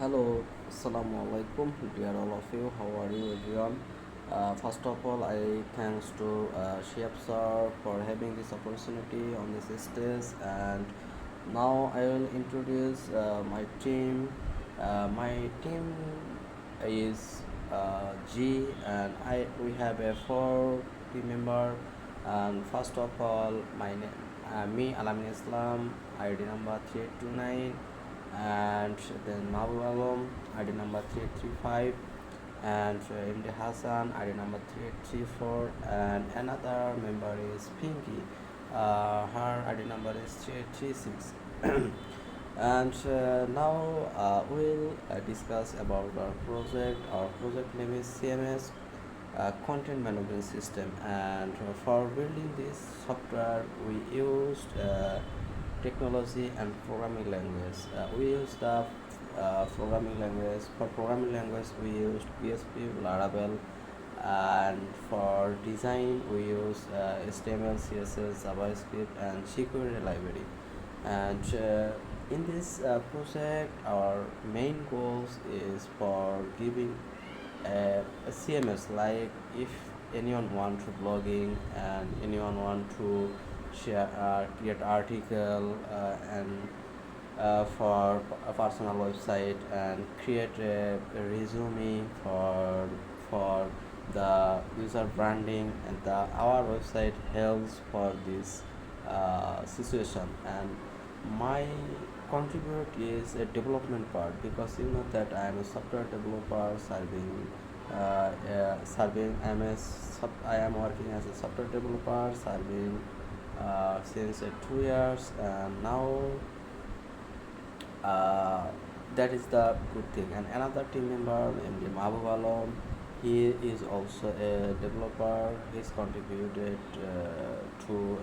Hello, Assalamu alaikum, dear all of you. How are you, everyone? First of all, I thanks to Shiab sir for having this opportunity on this stage. And now I will introduce my team. My team is G, and I. We have a four team member. And first of all, my name, me, Alamin Islam, ID number 329, and then Mahbub Alam, ID number 335, and MD Hassan, ID number 334, and another member is Pinky. Her ID number is 336. And now we'll discuss about our project. Our project name is CMS, content management system, and for building this software we used technology and programming language. We use the programming language. For programming language we used PHP, Laravel, and for design we use HTML, CSS, JavaScript, and jQuery library. And in this project our main goals is for giving a CMS, like if anyone want to blogging and anyone want to share create article and for a personal website and create a resume for the user branding, and our website helps for this situation. And my contribute is a development part, because you know that I am a software developer serving I am working as a software developer serving since 2 years, and now uh, that is the good thing. And another team member named Mahbub Alam, he is also a developer. He's contributed to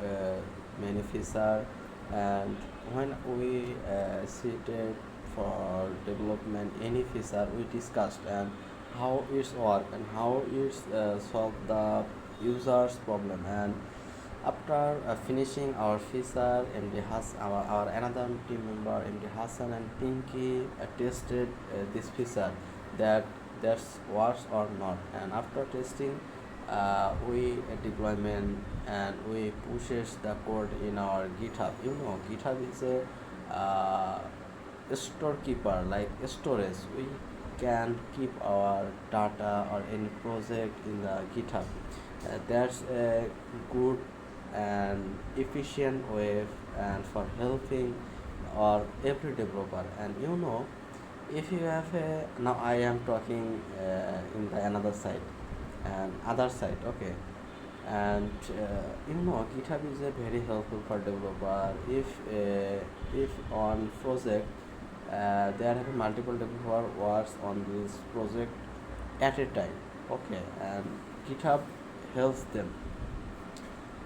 many feature. And when we seated for development any feature, we discussed and how it's work and how it's solve the user's problem. And after finishing our feature, our another team member MD Hassan and Pinky tested this feature, that that's works or not. And after testing, we deployment, and we pushes the code in our GitHub. You know, GitHub is a storekeeper, like a storage. We can keep our data or any project in the GitHub. That's a good and efficient way and for helping or every developer. And you know, if you have a, now I am talking in the another side and other side, okay. And you know, GitHub is a very helpful for developer. If on project there are multiple developer works on this project at a time, okay, and GitHub helps them.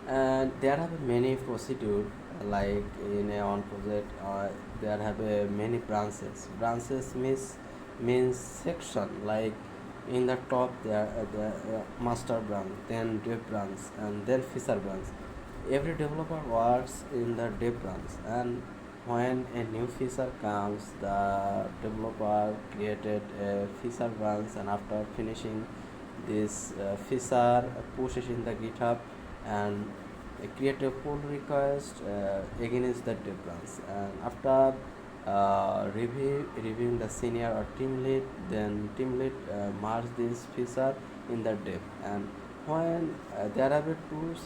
And there have many procedure, like in a on project there have many branches means section, like in the top there the master branch, then dev branch, and then feature branch. Every developer works in the dev branch, and when a new feature comes, the developer created a feature branch, and after finishing this feature pushes in the GitHub, and create a pull request against the dev branch. And after reviewing the senior or team lead, then team lead merge this feature in the dev. And when there are two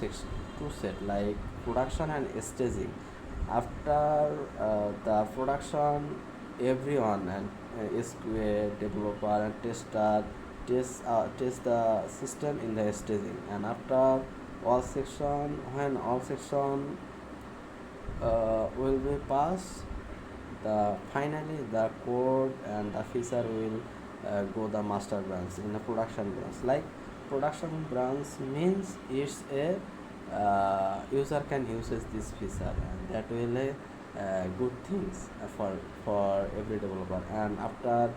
set, like production and staging. After the production, everyone and SQA developer and tester test the system in the staging. And after all section, when all section will be passed, the finally the code and the feature will go the master branch in the production branch. Like production branch means it's a user can uses this feature, and that will good things for every developer. And after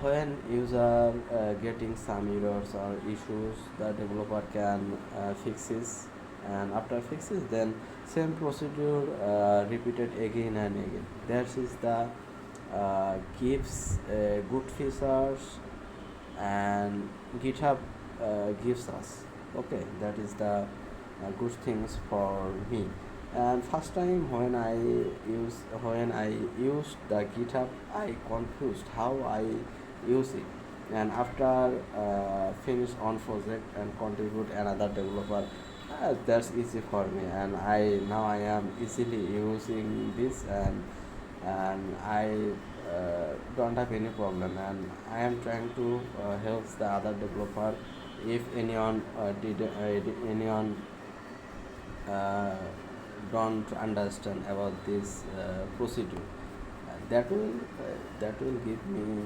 when user getting some errors or issues, the developer can fixes. And after fixes, then same procedure repeated again and again. That is the gives good features, and GitHub gives us. Okay, that is the good things for me. And first time when I used the GitHub, I confused how I use it. And after finish on project and contribute another developer, that's easy for me. And I am easily using this, and I don't have any problem. And I am trying to help the other developer if anyone uh, don't understand about this procedure. That will give me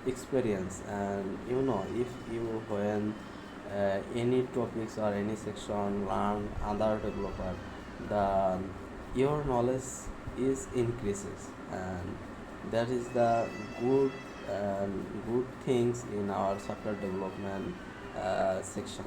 experience. And if you when any topics or any section learn other developer, the your knowledge is increases, and that is the good good things in our software development section.